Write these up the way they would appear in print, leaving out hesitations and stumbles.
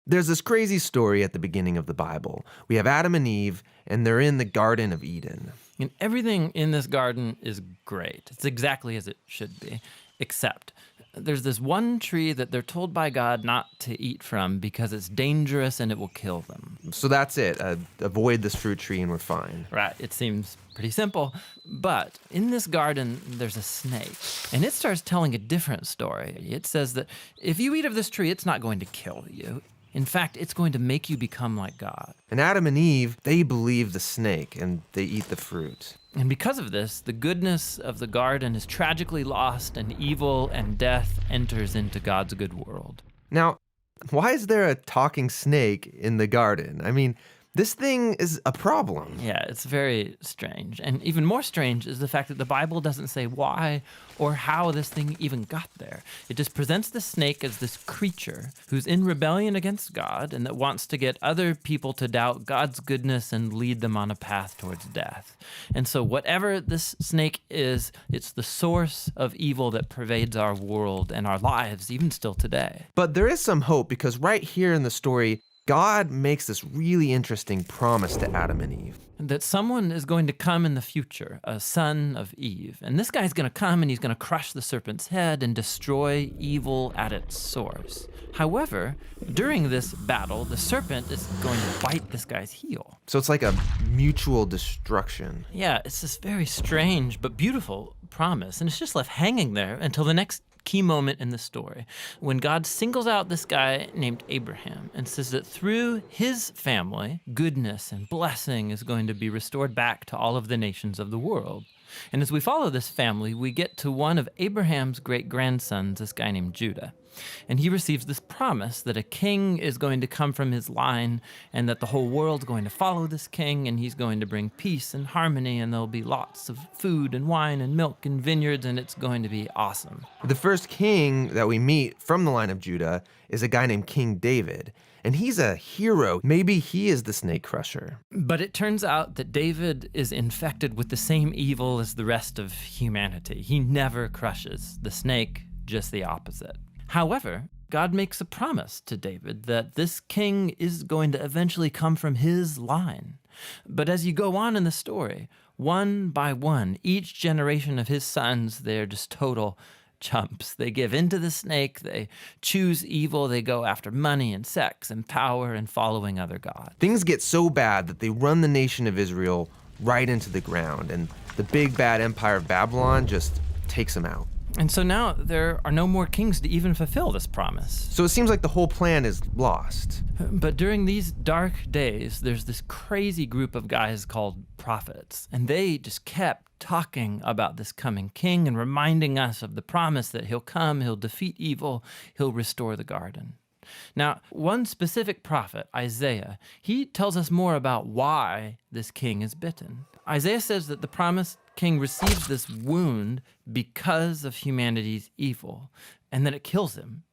There's this crazy story at the beginning of the Bible. We have Adam and Eve, and they're in the Garden of Eden. And everything in this garden is great. It's exactly as it should be, except there's this one tree that they're told by God not to eat from because it's dangerous and it will kill them. So that's it. Avoid this fruit tree and we're fine. Right, it seems pretty simple. But in this garden, there's a snake, and it starts telling a different story. It says that if you eat of this tree, it's not going to kill you. In fact, it's going to make you become like God. And Adam and Eve, they believe the snake and they eat the fruit. And because of this, the goodness of the garden is tragically lost, and evil and death enters into God's good world. Now, why is there a talking snake in the garden? I mean, this thing is a problem. Yeah, it's very strange. And even more strange is the fact that the Bible doesn't say why or how this thing even got there. It just presents the snake as this creature who's in rebellion against God and that wants to get other people to doubt God's goodness and lead them on a path towards death. And so whatever this snake is, it's the source of evil that pervades our world and our lives, even still today. But there is some hope because right here in the story, God makes this really interesting promise to Adam and Eve. That someone is going to come in the future, a son of Eve. And this guy's going to come and he's going to crush the serpent's head and destroy evil at its source. However, during this battle, the serpent is going to bite this guy's heel. So it's like a mutual destruction. Yeah, it's this very strange but beautiful promise. And it's just left hanging there until the next key moment in the story when God singles out this guy named Abraham and says that through his family, goodness and blessing is going to be restored back to all of the nations of the world. And as we follow this family, we get to one of Abraham's great-grandsons, this guy named Judah. And he receives this promise that a king is going to come from his line and that the whole world's going to follow this king and he's going to bring peace and harmony and there'll be lots of food and wine and milk and vineyards and it's going to be awesome. The first king that we meet from the line of Judah is a guy named King David. And he's a hero. Maybe he is the snake crusher. But it turns out that David is infected with the same evil as the rest of humanity. He never crushes the snake, just the opposite. However, God makes a promise to David that this king is going to eventually come from his line. But as you go on in the story, one by one, each generation of his sons, they're just total chumps. They give into the snake, they choose evil, they go after money and sex and power and following other gods. Things get so bad that they run the nation of Israel right into the ground, and the big bad empire of Babylon just takes them out. And so now there are no more kings to even fulfill this promise. So it seems like the whole plan is lost. But during these dark days, there's this crazy group of guys called prophets, and they just kept talking about this coming king and reminding us of the promise that he'll come, he'll defeat evil, he'll restore the garden. Now, one specific prophet, Isaiah, he tells us more about why this king is bitten. Isaiah says that the promised king receives this wound because of humanity's evil, and then it kills him.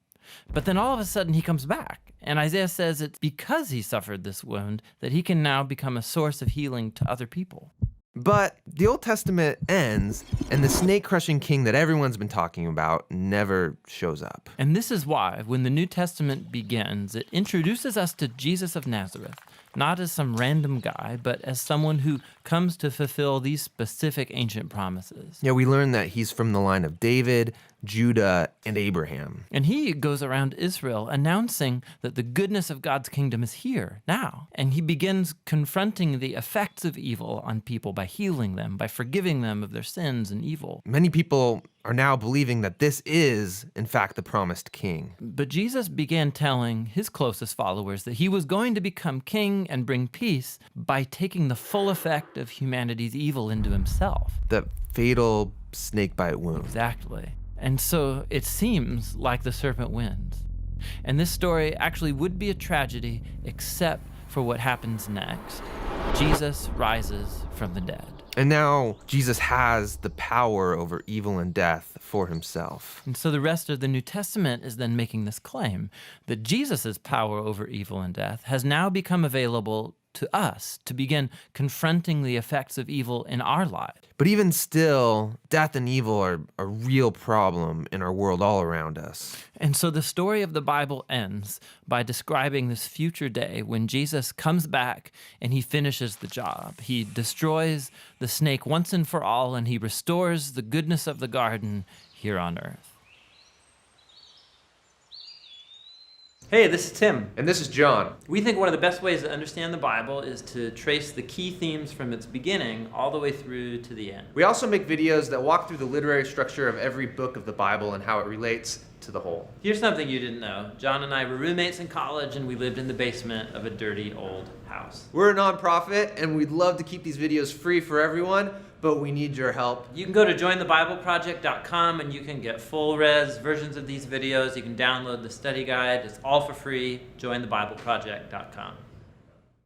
But then all of a sudden he comes back, and Isaiah says it's because he suffered this wound that he can now become a source of healing to other people. But the Old Testament ends, and the snake-crushing king that everyone's been talking about never shows up. And this is why, when the New Testament begins, it introduces us to Jesus of Nazareth, not as some random guy, but as someone who comes to fulfill these specific ancient promises. Yeah, we learn that he's from the line of David, Judah, and Abraham. And he goes around Israel announcing that the goodness of God's kingdom is here, now. And he begins confronting the effects of evil on people by healing them, by forgiving them of their sins and evil. Many people are now believing that this is, in fact, the promised king. But Jesus began telling his closest followers that he was going to become king and bring peace by taking the full effect of humanity's evil into himself. The fatal snakebite wound. Exactly. And so it seems like the serpent wins. And this story actually would be a tragedy except for what happens next. Jesus rises from the dead. And now Jesus has the power over evil and death for himself. And so the rest of the New Testament is then making this claim that Jesus' power over evil and death has now become available to us to begin confronting the effects of evil in our lives. But even still, death and evil are a real problem in our world all around us. And so the story of the Bible ends by describing this future day when Jesus comes back and he finishes the job. He destroys the snake once and for all, and he restores the goodness of the garden here on earth. Hey, this is Tim. And this is John. We think one of the best ways to understand the Bible is to trace the key themes from its beginning all the way through to the end. We also make videos that walk through the literary structure of every book of the Bible and how it relates to the whole. Here's something you didn't know. John and I were roommates in college, and we lived in the basement of a dirty old house. We're a nonprofit, and we'd love to keep these videos free for everyone, but we need your help. You can go to jointhebibleproject.com and you can get full res versions of these videos. You can download the study guide. It's all for free. jointhebibleproject.com.